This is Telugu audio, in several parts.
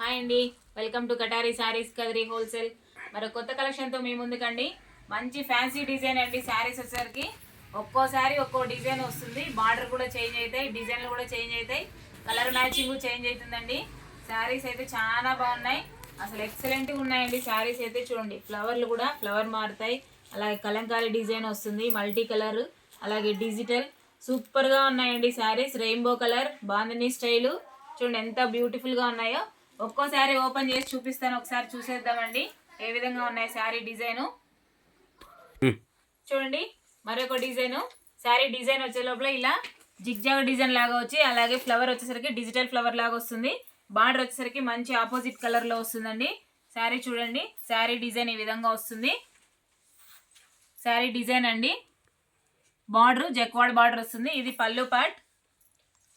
హాయ్ అండి, welcome to కటారీ saris Kadiri wholesale. మరి కొత్త కలెక్షన్తో మీ ముందుకండి. మంచి ఫ్యాన్సీ డిజైన్ అండి. శారీస్ వచ్చేసరికి ఒక్కోసారి ఒక్కో డిజైన్ వస్తుంది. బార్డర్ కూడా చేంజ్ అవుతాయి, డిజైన్లు కూడా చేంజ్ అవుతాయి, కలర్ మ్యాచింగ్ చేంజ్ అవుతుందండి. శారీస్ అయితే చాలా బాగున్నాయి, అసలు ఎక్సలెంట్గా ఉన్నాయండి. శారీస్ అయితే చూడండి, ఫ్లవర్లు కూడా ఫ్లవర్ మారుతాయి, అలాగే కలంకారీ డిజైన్ వస్తుంది, మల్టీ కలర్, అలాగే డిజిటల్, సూపర్గా ఉన్నాయండి saris. Rainbow colour bandhani style చూడండి ఎంత బ్యూటిఫుల్గా ఉన్నాయో. ఒక్కో శారీ ఓపెన్ చేసి చూపిస్తాను, ఒకసారి చూసేద్దామండి ఏ విధంగా ఉన్నాయి శారీ డిజైను. చూడండి మరొక డిజైను. శారీ డిజైన్ వచ్చే లోపల ఇలా జిగ్జాగ్ డిజైన్ లాగా వచ్చి, అలాగే ఫ్లవర్ వచ్చేసరికి డిజిటల్ ఫ్లవర్ లాగా వస్తుంది. బార్డర్ వచ్చేసరికి మంచి ఆపోజిట్ కలర్లో వస్తుందండి. శారీ చూడండి, శారీ డిజైన్ ఈ విధంగా వస్తుంది. శారీ డిజైన్ అండి. బార్డర్ జక్వాడ్ బార్డర్ వస్తుంది. ఇది పళ్ళు పార్ట్.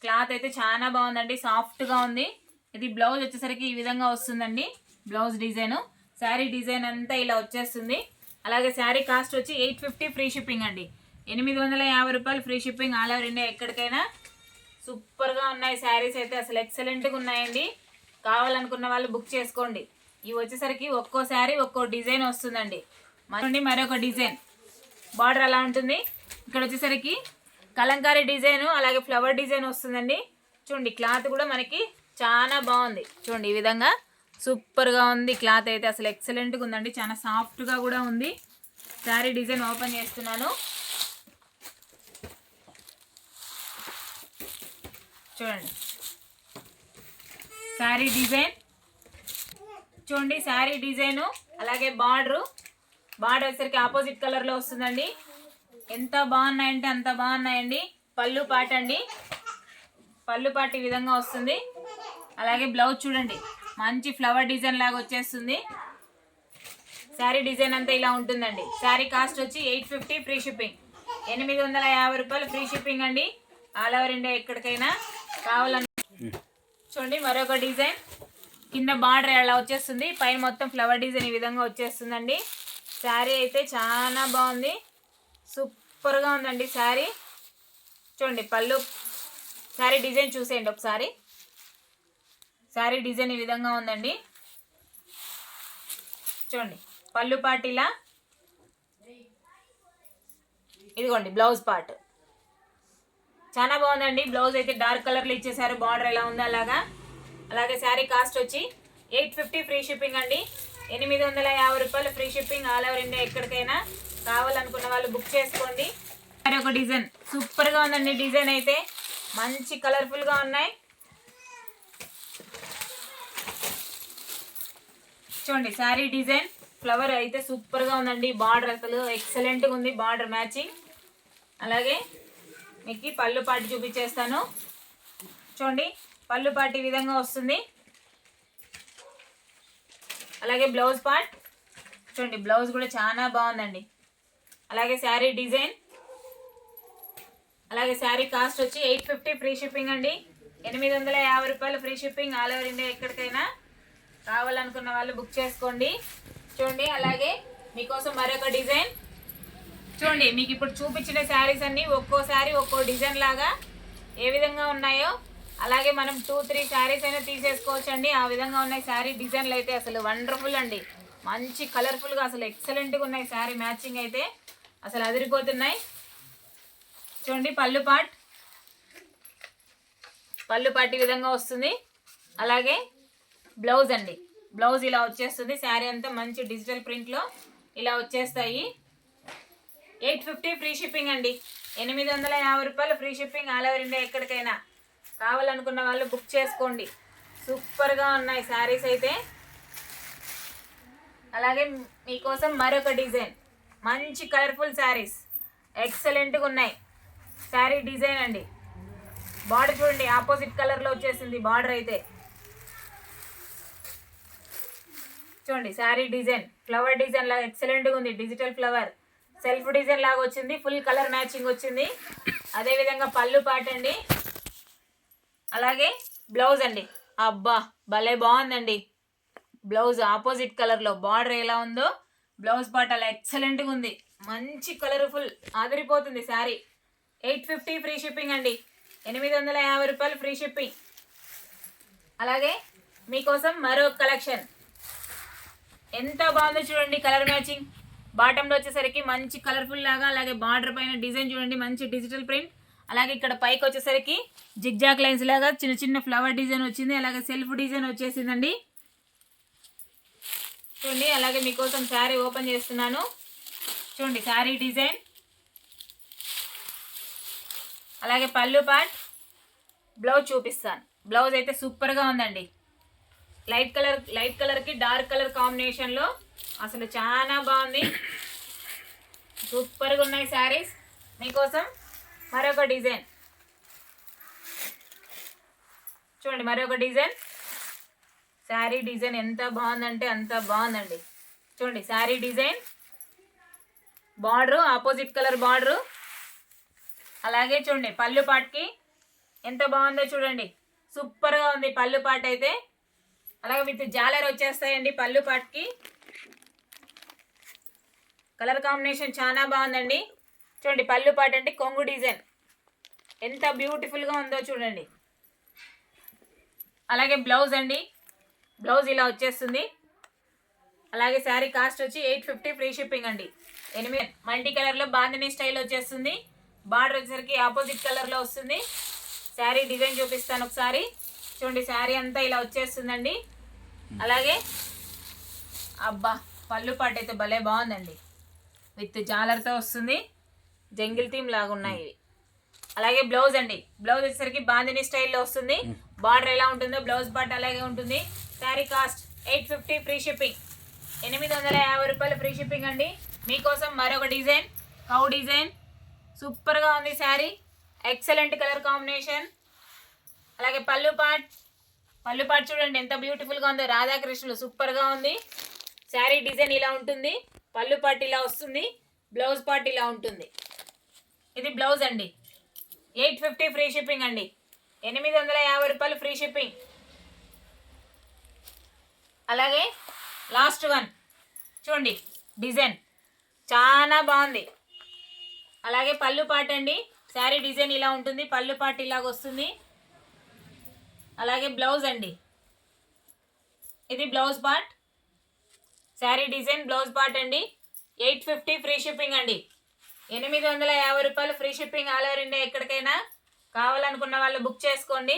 క్లాత్ అయితే చాలా బాగుందండి, సాఫ్ట్గా ఉంది. ఇది బ్లౌజ్ వచ్చేసరికి ఈ విధంగా వస్తుందండి. బ్లౌజ్ డిజైన్, శారీ డిజైన్ అంతా ఇలా వచ్చేస్తుంది. అలాగే శారీ కాస్ట్ వచ్చి 850 ఫ్రీ షిప్పింగ్ అండి. 850 రూపాయలు free shipping all over India ఎక్కడికైనా. సూపర్గా ఉన్నాయి శారీస్ అయితే, అసలు ఎక్సలెంట్గా ఉన్నాయండి. కావాలనుకున్న వాళ్ళు బుక్ చేసుకోండి. ఇవి వచ్చేసరికి ఒక్కో శారీ ఒక్కో డిజైన్ వస్తుందండి. మరొక డిజైన్ బార్డర్ అలా ఉంటుంది. ఇక్కడ వచ్చేసరికి కలంకారీ డిజైన్, అలాగే ఫ్లవర్ డిజైన్ వస్తుందండి. చూడండి క్లాత్ కూడా మనకి చాలా బాగుంది. చూడండి ఈ విధంగా సూపర్గా ఉంది క్లాత్ అయితే, అసలు ఎక్సలెంట్గా ఉందండి. చాలా సాఫ్ట్గా కూడా ఉంది. శారీ డిజైన్ ఓపెన్ చేస్తున్నాను. చూడండి శారీ డిజైన్, చూడండి శారీ డిజైను, అలాగే బార్డర్ వచ్చేసరికి ఆపోజిట్ కలర్లో వస్తుందండి. ఎంత బాగున్నాయంటే అంత బాగున్నాయండి. పళ్ళు పాట అండి, పళ్ళు పాట ఈ విధంగా వస్తుంది. అలాగే బ్లౌజ్ చూడండి, మంచి ఫ్లవర్ డిజైన్ లాగా వచ్చేస్తుంది. శారీ డిజైన్ అంతా ఇలా ఉంటుందండి. శారీ కాస్ట్ వచ్చి 850 ఫ్రీ షిప్పింగ్. 850 రూపాయలు ఫ్రీ షిప్పింగ్ అండి ఆల్ ఓవర్ ఇండియా ఎక్కడికైనా. కావాలని చూడండి మరొక డిజైన్. కింద బార్డర్ అలా వచ్చేస్తుంది, పైన మొత్తం ఫ్లవర్ డిజైన్ ఈ విధంగా వచ్చేస్తుందండి. శారీ అయితే చాలా బాగుంది, సూపర్గా ఉందండి శారీ. చూడండి పళ్ళు, శారీ డిజైన్ చూసేయండి ఒకసారి. శారీ డిజైన్ ఈ విధంగా ఉందండి. చూడండి పళ్ళు పార్ట్ ఇలా, ఇదిగోండి బ్లౌజ్ పార్ట్. చాలా బాగుందండి. బ్లౌజ్ అయితే డార్క్ కలర్లో ఇచ్చేసారు, బార్డర్ ఎలా ఉందో అలాగా. అలాగే శారీ కాస్ట్ వచ్చి 850 ఫ్రీ షిప్పింగ్ అండి. 850 రూపాయలు free shipping all over India ఎక్కడికైనా. కావాలనుకున్న వాళ్ళు బుక్ చేసుకోండి. మరొక డిజైన్ సూపర్గా ఉందండి. డిజైన్ అయితే మంచి కలర్ఫుల్గా ఉన్నాయి. చూడండి శారీ డిజైన్, ఫ్లవర్ అయితే సూపర్గా ఉందండి. బార్డర్ అసలు ఎక్సలెంట్గా ఉంది, బార్డర్ మ్యాచింగ్. అలాగే మీకు పళ్ళు పాటి చూపించేస్తాను. చూడండి పళ్ళు పాటి ఈ విధంగా వస్తుంది. అలాగే బ్లౌజ్ పార్ట్ చూడండి, బ్లౌజ్ కూడా చాలా బాగుందండి. అలాగే శారీ డిజైన్, అలాగే శారీ కాస్ట్ వచ్చి 850 ఫ్రీ షిప్పింగ్ అండి. 850 రూపాయలు free shipping all over India ఎక్కడికైనా. కావాలనుకున్న వాళ్ళు బుక్ చేసుకోండి. చూడండి అలాగే మీకోసం మరొక డిజైన్. చూడండి మీకు ఇప్పుడు చూపించిన శారీస్ అన్నీ ఒక్కో శారీ ఒక్కో డిజైన్ లాగా ఏ విధంగా ఉన్నాయో అలాగే మనం 2-3 శారీస్ అయినా తీసేసుకోవచ్చు అండి. ఆ విధంగా ఉన్నాయి శారీ డిజైన్లు అయితే, అసలు వండర్ఫుల్ అండి. మంచి కలర్ఫుల్గా అసలు ఎక్సలెంట్గా ఉన్నాయి. శారీ మ్యాచింగ్ అయితే అసలు అదిరిపోతున్నాయి. చూడండి పళ్ళు పార్ట్ ఈ విధంగా వస్తుంది. అలాగే బ్లౌజ్ అండి, బ్లౌజ్ ఇలా వచ్చేస్తుంది. శారీ అంతా మంచి డిజిటల్ ప్రింట్లో ఇలా వచ్చేస్తాయి. 850 ఫ్రీ షిప్పింగ్ అండి. 850 రూపాయలు free shipping all over India ఎక్కడికైనా. కావాలనుకున్న వాళ్ళు బుక్ చేసుకోండి. సూపర్గా ఉన్నాయి శారీస్ అయితే. అలాగే మీకోసం మరొక డిజైన్, మంచి కలర్ఫుల్ శారీస్ ఎక్సలెంట్గా ఉన్నాయి. శారీ డిజైన్ అండి. బార్డర్ చూడండి ఆపోజిట్ కలర్లో వచ్చేసింది బార్డర్ అయితే. చూడండి శారీ డిజైన్, ఫ్లవర్ డిజైన్ లాగా ఎక్సలెంట్గా ఉంది. డిజిటల్ ఫ్లవర్ సెల్ఫ్ డిజైన్ లాగా వచ్చింది, ఫుల్ కలర్ మ్యాచింగ్ వచ్చింది. అదేవిధంగా పళ్ళు పాట అండి. అలాగే బ్లౌజ్ అండి, అబ్బా భలే బాగుందండి. బ్లౌజ్ ఆపోజిట్ కలర్లో బార్డర్ ఎలా ఉందో బ్లౌజ్ పాట అలా ఎక్సలెంట్గా ఉంది. మంచి కలర్ఫుల్ ఆదిరిపోతుంది శారీ. 850 ఫ్రీ షిప్పింగ్ అండి. 850 రూపాయలు ఫ్రీ షిప్పింగ్. అలాగే మీకోసం మరో కలెక్షన్. ఎంత బాగుందో చూడండి, కలర్ మ్యాచింగ్. బాటంలో వచ్చేసరికి మంచి కలర్ఫుల్ లాగా, అలాగే బార్డర్ పైన డిజైన్ చూడండి, మంచి డిజిటల్ ప్రింట్. అలాగే ఇక్కడ పైకి వచ్చేసరికి జిగ్జాక్ లైన్స్ లాగా చిన్న చిన్న ఫ్లవర్ డిజైన్ వచ్చింది, అలాగే సెల్ఫ్ డిజైన్ వచ్చేసిందండి చూడండి. అలాగే మీకోసం శారీ ఓపెన్ చేస్తున్నాను చూడండి, శారీ డిజైన్. అలాగే పళ్ళు పార్ట్, బ్లౌజ్ చూపిస్తాను. బ్లౌజ్ అయితే సూపర్గా ఉందండి. లైట్ కలర్కి డార్క్ కలర్ కాంబినేషన్లో అసలు చాలా బాగుంది. సూపర్గా ఉన్నాయి శారీస్. మీకోసం మరొక డిజైన్ చూడండి, మరొక డిజైన్. శారీ డిజైన్ ఎంత బాగుందంటే అంత బాగుందండి చూడండి. Sari design, border opposite colour border. అలాగే చూడండి పళ్ళు పాట్కి ఎంత బాగుందో చూడండి, సూపర్గా ఉంది పళ్ళు పాట్ అయితే. అలాగే విత్ జాలర్ వచ్చేస్తాయండి పళ్ళు పాట్కి. కలర్ కాంబినేషన్ చాలా బాగుందండి చూడండి. పళ్ళు పాట్ అంటే కొంగు డిజైన్ ఎంత బ్యూటిఫుల్గా ఉందో చూడండి. అలాగే బ్లౌజ్ అండి, బ్లౌజ్ ఇలా వచ్చేస్తుంది. అలాగే శారీ కాస్ట్ వచ్చి 850 ఫ్రీ షిప్పింగ్ అండి. 8 మల్టీ కలర్లో బాందిని స్టైల్ వచ్చేస్తుంది. బార్డర్ వచ్చేసరికి ఆపోజిట్ కలర్లో వస్తుంది. శారీ డిజైన్ చూపిస్తాను ఒకసారి చూడండి. శారీ అంతా ఇలా వచ్చేస్తుందండి. అలాగే అబ్బా పళ్ళు పాటు అయితే భలే బాగుందండి, విత్ జాలర్తో వస్తుంది. జంగిల్ థీమ్ లాగా ఉన్నాయి ఇవి. అలాగే బ్లౌజ్ అండి, బ్లౌజ్ వచ్చేసరికి బాందిని స్టైల్లో వస్తుంది. బార్డర్ ఎలా ఉంటుందో బ్లౌజ్ పార్ట్ అలాగే ఉంటుంది. Sari cost 850 free shipping. 850 రూపాయలు ఫ్రీ షిప్పింగ్ అండి. మీకోసం మరొక డిజైన్, కౌ డిజైన్. సూపర్గా ఉంది శారీ, ఎక్సలెంట్ కలర్ కాంబినేషన్. అలాగే పళ్ళు పాట్ చూడండి ఎంత బ్యూటిఫుల్గా ఉందో, రాధాకృష్ణులు సూపర్గా ఉంది. శారీ డిజైన్ ఇలా ఉంటుంది, పళ్ళు పాట్ ఇలా వస్తుంది, బ్లౌజ్ పార్ట్ ఇలా ఉంటుంది. ఇది బ్లౌజ్ అండి. 850 ఫ్రీ షిప్పింగ్ అండి. 850 రూపాయలు ఫ్రీ షిప్పింగ్. అలాగే లాస్ట్ వన్ చూడండి, డిజైన్ చాలా బాగుంది. అలాగే పళ్ళు పాట్ అండి, శారీ డిజైన్ ఇలా ఉంటుంది, పళ్ళు పాట్ ఇలాగ వస్తుంది. అలాగే బ్లౌజ్ అండి, ఇది blouse part. Sari design blouse part అండి. 850 ఫ్రీ షిప్పింగ్ అండి. 850 రూపాయలు free shipping all over India. ఎక్కడికైనా కావాలనుకున్న వాళ్ళు బుక్ చేసుకోండి.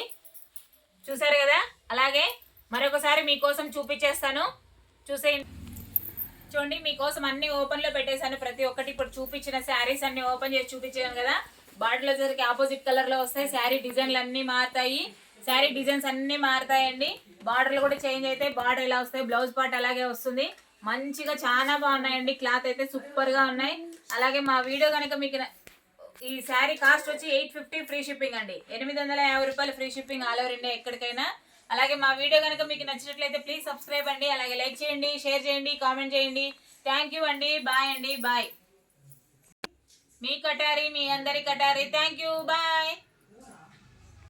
చూసారు కదా. అలాగే మరొకసారి మీకోసం చూపించేస్తాను, చూసేయండి. చూడండి మీకోసం అన్ని ఓపెన్లో పెట్టేశాను, ప్రతి ఒక్కటి ఇప్పుడు చూపించిన శారీస్ అన్ని ఓపెన్ చేసి చూపించాను కదా. బార్డర్లో వచ్చేసరికి ఆపోజిట్ కలర్లో వస్తాయి. శారీ డిజైన్లు అన్నీ మారుతాయి, శారీ డిజైన్స్ అన్నీ మారుతాయండి. బార్డర్లు కూడా చేంజ్ అవుతాయి, బార్డర్ ఇలా వస్తాయి, బ్లౌజ్ పార్ట్ అలాగే వస్తుంది. మంచిగా చాలా బాగున్నాయండి, క్లాత్ అయితే సూపర్గా ఉన్నాయి. అలాగే మా వీడియో కనుక మీకు ఈ శారీ కాస్ట్ వచ్చి 850 ఫ్రీ షిప్పింగ్ అండి. 850 రూపాయలు free shipping all over India ఎక్కడికైనా. అలాగే మా వీడియో కనుక మీకు నచ్చినట్లయితే ప్లీజ్ సబ్స్క్రైబ్ అండి. అలాగే లైక్ చేయండి, షేర్ చేయండి, కామెంట్ చేయండి. థ్యాంక్ యూ అండి. బాయ్ అండి, బాయ్. మీ కటారి, మీ అందరి కటారి. Thank you, bye.